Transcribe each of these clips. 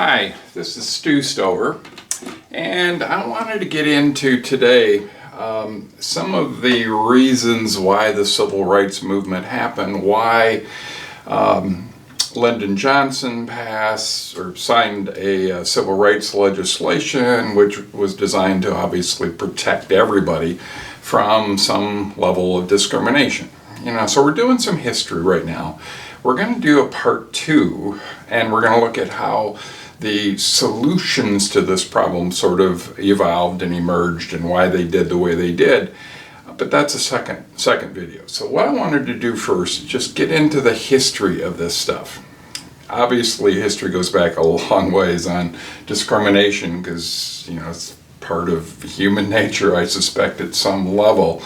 Hi, this is Stu Stover, and I wanted to get into today some of the reasons why the civil rights movement happened, why Lyndon Johnson passed or signed a civil rights legislation which was designed to obviously protect everybody from some level of discrimination. So we're doing some history right now. We're going to do a part 2, and we're going to look at how the solutions to this problem sort of evolved and emerged and why they did the way they did. But that's a second video. So what I wanted to do first is just get into the history of this stuff. Obviously, history goes back a long ways on discrimination because, it's part of human nature, I suspect, at some level.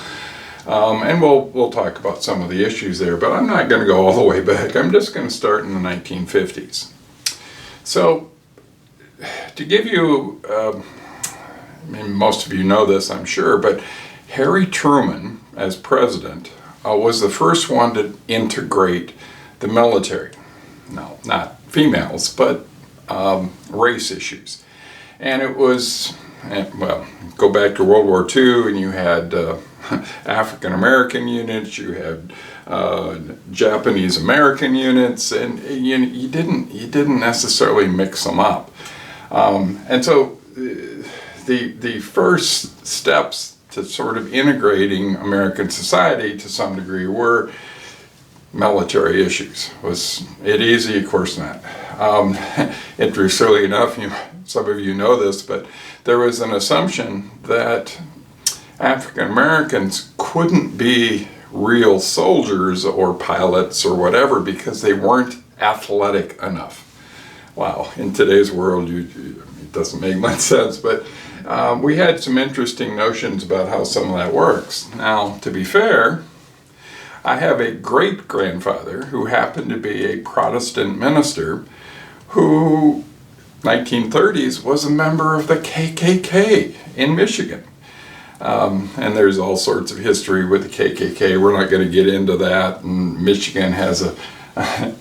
And we'll talk about some of the issues there, but I'm not going to go all the way back. I'm just going to start in the 1950s. So, to give you, most of you know this, I'm sure, but Harry Truman, as president, was the first one to integrate the military. No, not females, but race issues. And it was, go back to World War II, and you had African American units, you had Japanese American units, and you didn't necessarily mix them up. And so the first steps to sort of integrating American society to some degree were military issues. Was it easy? Of course not. Interestingly enough, some of you know this, but there was an assumption that African Americans couldn't be real soldiers or pilots or whatever because they weren't athletic enough. Wow, in today's world, it doesn't make much sense, but we had some interesting notions about how some of that works. Now, to be fair, I have a great-grandfather who happened to be a Protestant minister who, 1930s, was a member of the KKK in Michigan. And there's all sorts of history with the KKK. We're not going to get into that. And Michigan has a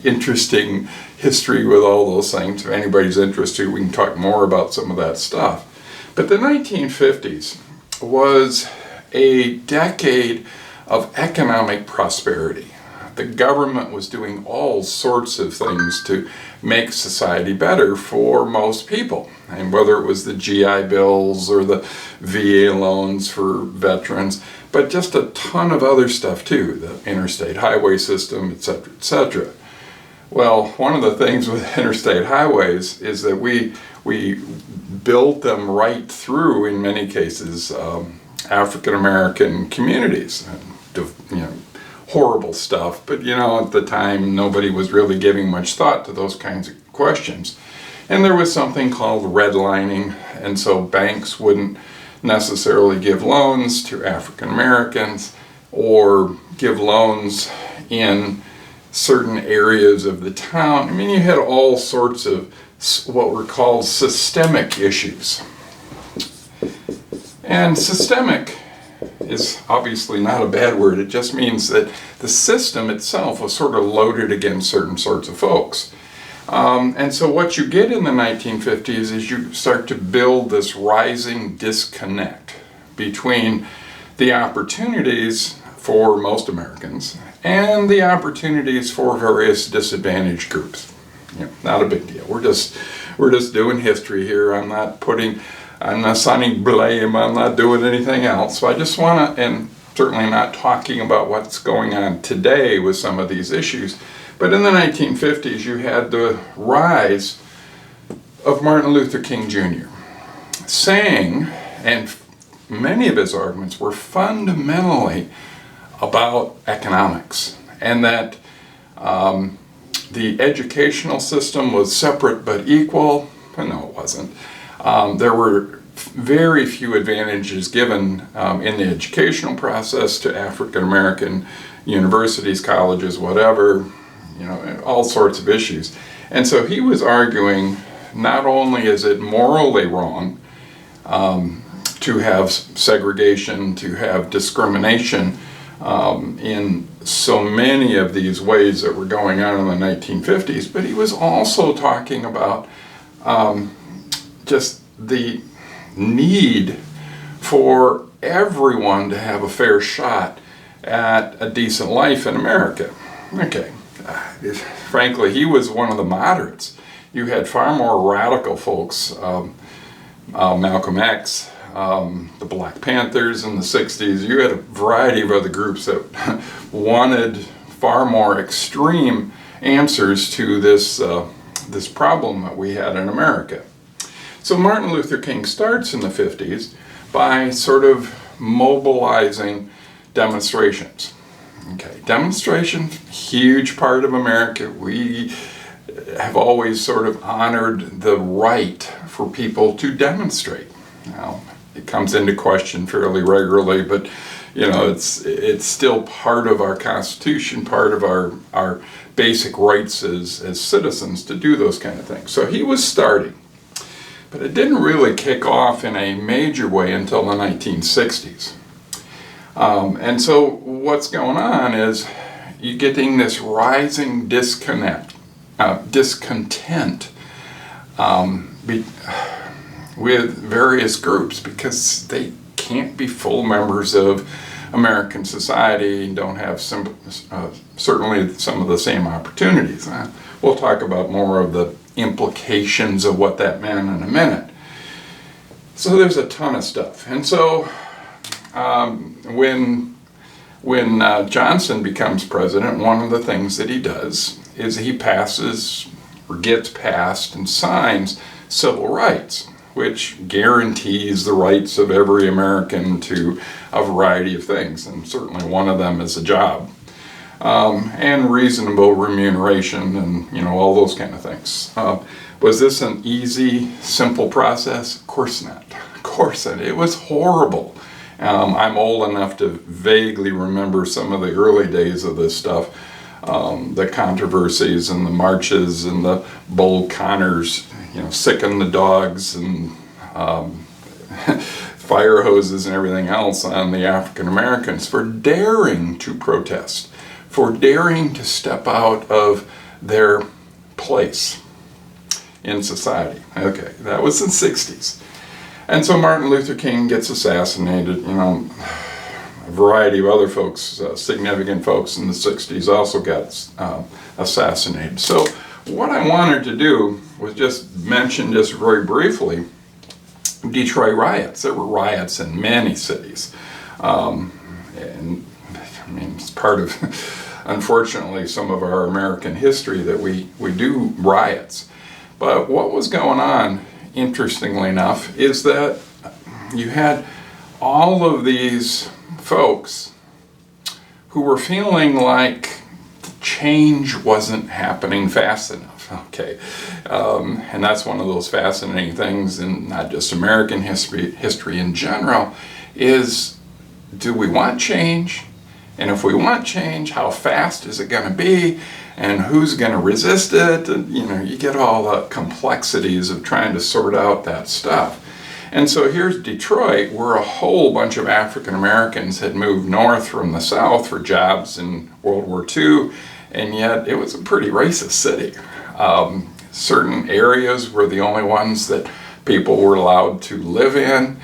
interesting history with all those things. If anybody's interested, we can talk more about some of that stuff. But the 1950s was a decade of economic prosperity. The government was doing all sorts of things to make society better for most people. And whether it was the GI Bills or the VA loans for veterans, but just a ton of other stuff too, the interstate highway system, etc., etc. Well, one of the things with interstate highways is that we built them right through, in many cases, African American communities. Horrible stuff, but at the time nobody was really giving much thought to those kinds of questions. And there was something called redlining, and so banks wouldn't necessarily give loans to African Americans or give loans in certain areas of the town. You had all sorts of what were called systemic issues. And systemic is obviously not a bad word. It just means that the system itself was sort of loaded against certain sorts of folks. And so what you get in the 1950s is you start to build this rising disconnect between the opportunities for most Americans and the opportunities for various disadvantaged groups. Not a big deal. We're just doing history here. I'm not assigning blame, I'm not doing anything else. So I just want to, and certainly not talking about what's going on today with some of these issues, but in the 1950s you had the rise of Martin Luther King Jr. saying, and many of his arguments were fundamentally about economics, and that the educational system was separate but equal. No, it wasn't. There were very few advantages given in the educational process to African American universities, colleges, whatever, all sorts of issues. And so he was arguing not only is it morally wrong to have segregation, to have discrimination in so many of these ways that were going on in the 1950s, but he was also talking about just the need for everyone to have a fair shot at a decent life in America. Okay, frankly, he was one of the moderates. You had far more radical folks, Malcolm X, the Black Panthers in the 60s. You had a variety of other groups that wanted far more extreme answers to this problem that we had in America. So Martin Luther King starts in the 50s by sort of mobilizing demonstrations. Okay, demonstration, huge part of America. We have always sort of honored the right for people to demonstrate. Now, it comes into question fairly regularly, but you know, it's still part of our Constitution, part of our basic rights as citizens to do those kind of things. So he was starting, but it didn't really kick off in a major way until the 1960s. And so what's going on is you're getting this rising discontent with various groups because they can't be full members of American society and don't have certainly some of the same opportunities. We'll talk about more of the implications of what that meant in a minute. So there's a ton of stuff. And so when Johnson becomes president, one of the things that he does is he passes or gets passed and signs civil rights, which guarantees the rights of every American to a variety of things, and certainly one of them is a job, and reasonable remuneration, and you know, all those kind of things. Was this an easy, simple process? Of course not. Of course not. It was horrible. I'm old enough to vaguely remember some of the early days of this stuff, the controversies and the marches and the Bull Connors, you know, sicking the dogs and fire hoses and everything else on the African Americans for daring to protest, for daring to step out of their place in society. Okay, that was in the 60s. And so Martin Luther King gets assassinated. You know, a variety of other folks, significant folks in the 60s also got assassinated. So what I wanted to do was just mention just very briefly Detroit riots. There were riots in many cities. And I mean, it's part of, unfortunately, some of our American history that we do riots. But what was going on, interestingly enough, is that you had all of these folks who were feeling like change wasn't happening fast enough. Okay, and that's one of those fascinating things in not just American history in general, is do we want change? And if we want change, how fast is it going to be? And who's going to resist it? And, you know, you get all the complexities of trying to sort out that stuff. And so here's Detroit, where a whole bunch of African Americans had moved north from the South for jobs in World War II, and yet it was a pretty racist city. Certain areas were the only ones that people were allowed to live in.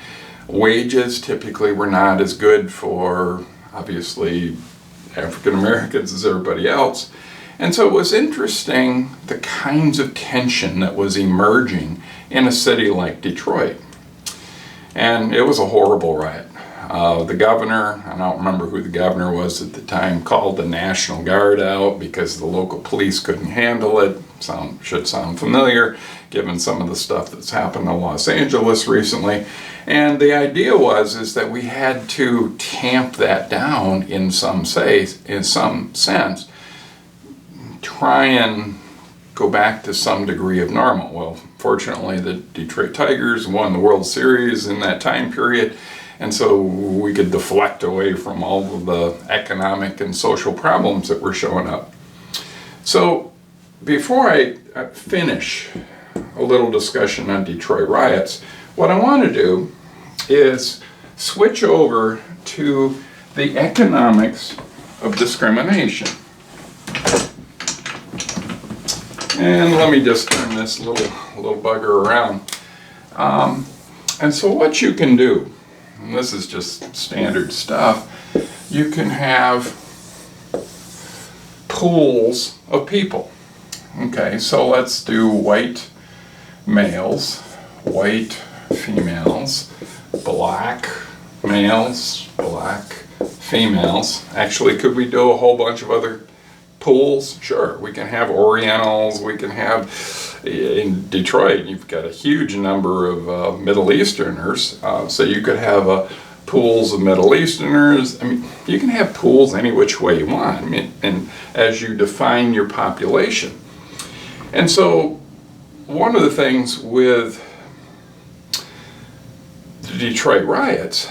Wages typically were not as good for, obviously, African Americans as everybody else. And so it was interesting the kinds of tension that was emerging in a city like Detroit. And it was a horrible riot. The governor, I don't remember who the governor was at the time, called the National Guard out because the local police couldn't handle it. Should sound familiar, given some of the stuff that's happened in Los Angeles recently. And the idea is that we had to tamp that down in some sense, try and go back to some degree of normal. Well, fortunately, the Detroit Tigers won the World Series in that time period, and so we could deflect away from all of the economic and social problems that were showing up. So before I finish a little discussion on Detroit riots, what I want to do is switch over to the economics of discrimination. And let me just turn this little bugger around. And so what you can do, and this is just standard stuff, you can have pools of people. Okay, so let's do white males, white females, black males, black females. Actually, could we do a whole bunch of other pools? Sure, we can have Orientals, we can have, in Detroit, you've got a huge number of Middle Easterners, so you could have pools of Middle Easterners. I mean, you can have pools any which way you want, I mean, and as you define your population. And so, one of the things with the Detroit riots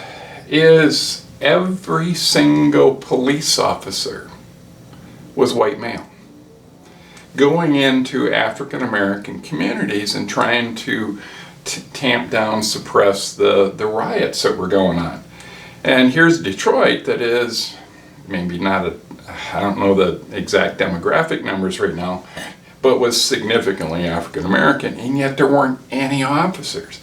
is every single police officer was white male, going into African American communities and trying to tamp down, suppress the riots that were going on. And here's Detroit that is maybe not I don't know the exact demographic numbers right now, but was significantly African American, and yet there weren't any officers.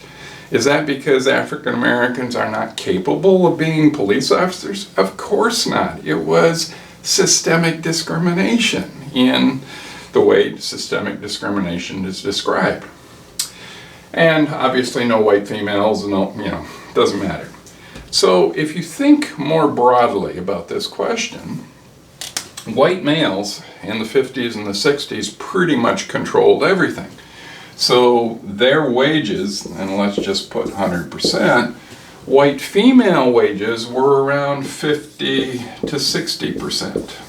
Is that because African Americans are not capable of being police officers? Of course not. It was systemic discrimination in the way systemic discrimination is described. And obviously no white females, no, doesn't matter. So if you think more broadly about this question, white males in the 50s and the 60s pretty much controlled everything. So their wages, and let's just put 100%, white female wages were around 50 to 60%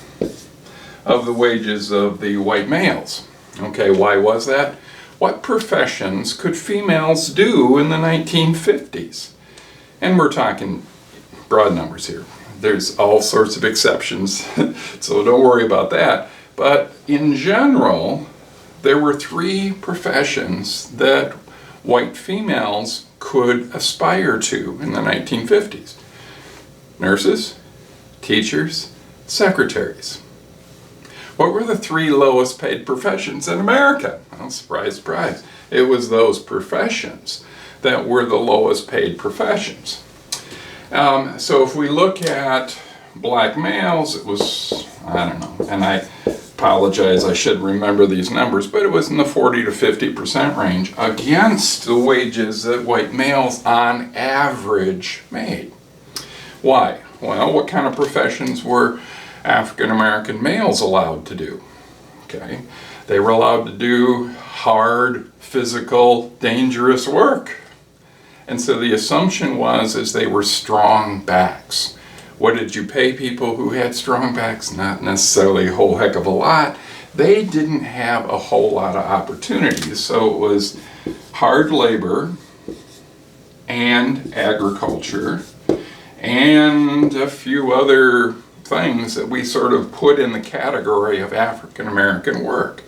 of the wages of the white males. Okay, why was that? What professions could females do in the 1950s? And we're talking broad numbers here. There's all sorts of exceptions, so don't worry about that. But in general, there were 3 professions that white females could aspire to in the 1950s. Nurses, teachers, secretaries. What were the 3 lowest paid professions in America? Well, surprise, surprise. It was those professions that were the lowest paid professions. So if we look at black males, it was, I don't know, and I apologize, I should remember these numbers, but it was in the 40 to 50% range against the wages that white males on average made. Why? Well, what kind of professions were African American males allowed to do? Okay, they were allowed to do hard, physical, dangerous work. And so the assumption was they were strong backs. What did you pay people who had strong backs? Not necessarily a whole heck of a lot. They didn't have a whole lot of opportunities. So it was hard labor and agriculture and a few other things that we sort of put in the category of African American work.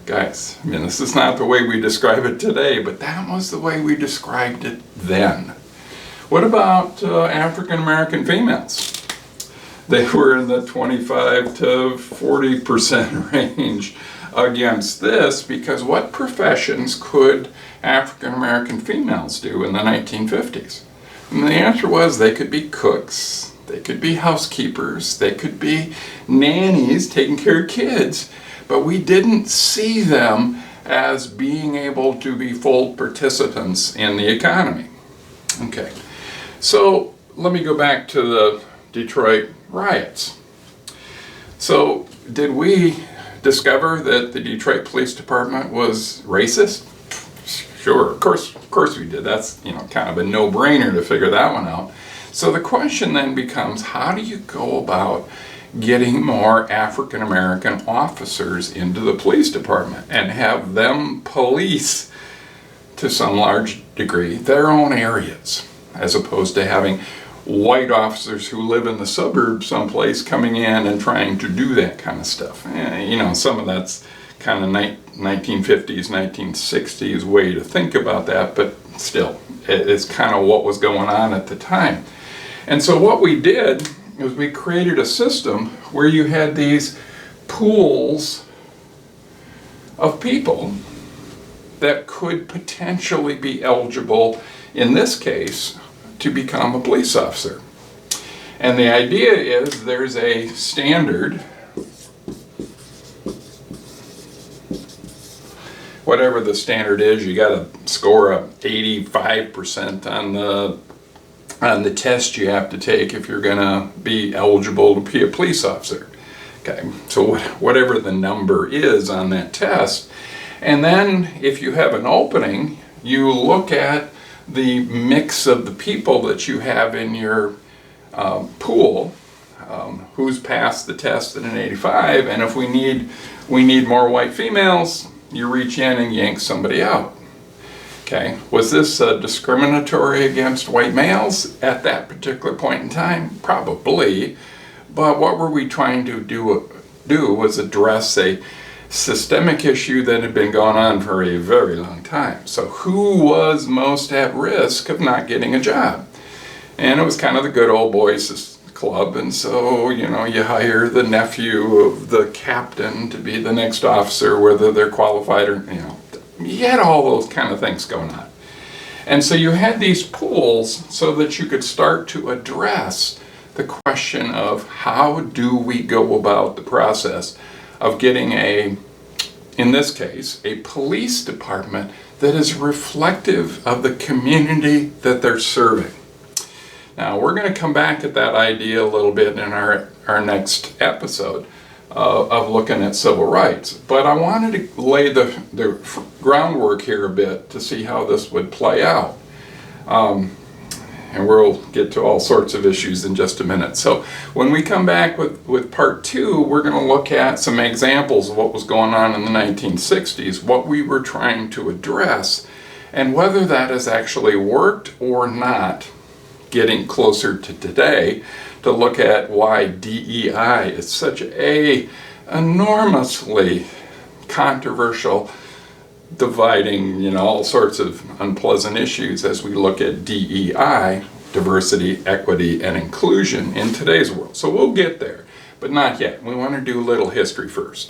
Guys, I mean, this is not the way we describe it today, but that was the way we described it then. What about African American females? They were in the 25 to 40% range against this, because what professions could African American females do in the 1950s? And the answer was they could be cooks, they could be housekeepers, they could be nannies taking care of kids, but we didn't see them as being able to be full participants in the economy. Okay, so let me go back to the Detroit riots. So did we discover that the Detroit Police Department was racist? Sure, of course we did. That's, kind of a no-brainer to figure that one out. So the question then becomes, how do you go about getting more African American officers into the police department and have them police, to some large degree, their own areas, as opposed to having white officers who live in the suburbs someplace coming in and trying to do that kind of stuff? Some of that's kind of 1950s, 1960s way to think about that, but still, it's kind of what was going on at the time. And so what we did was we created a system where you had these pools of people that could potentially be eligible, in this case, to become a police officer. And the idea is there's a standard, whatever the standard is, you got to score a 85% on the test you have to take if you're going to be eligible to be a police officer. Okay, so whatever the number is on that test. And then if you have an opening, you look at the mix of the people that you have in your pool, who's passed the test at an 85, and if we need more white females, you reach in and yank somebody out. Okay, was this discriminatory against white males at that particular point in time? Probably, but what were we trying to do was address a systemic issue that had been going on for a very long time. So who was most at risk of not getting a job? And it was kind of the good old boys club, and so, you know, you hire the nephew of the captain to be the next officer, whether they're qualified or, you know, you had all those kind of things going on. And so you had these pools so that you could start to address the question of how do we go about the process of getting in this case, a police department that is reflective of the community that they're serving. Now, we're going to come back at that idea a little bit in our next episode of looking at civil rights. But I wanted to lay the groundwork here a bit to see how this would play out. And we'll get to all sorts of issues in just a minute. So when we come back with part 2, we're going to look at some examples of what was going on in the 1960s, what we were trying to address, and whether that has actually worked or not, getting closer to today, to look at why DEI is such a enormously controversial, dividing, you know, all sorts of unpleasant issues as we look at DEI, diversity, equity, and inclusion in today's world. So we'll get there, but not yet. We want to do a little history first.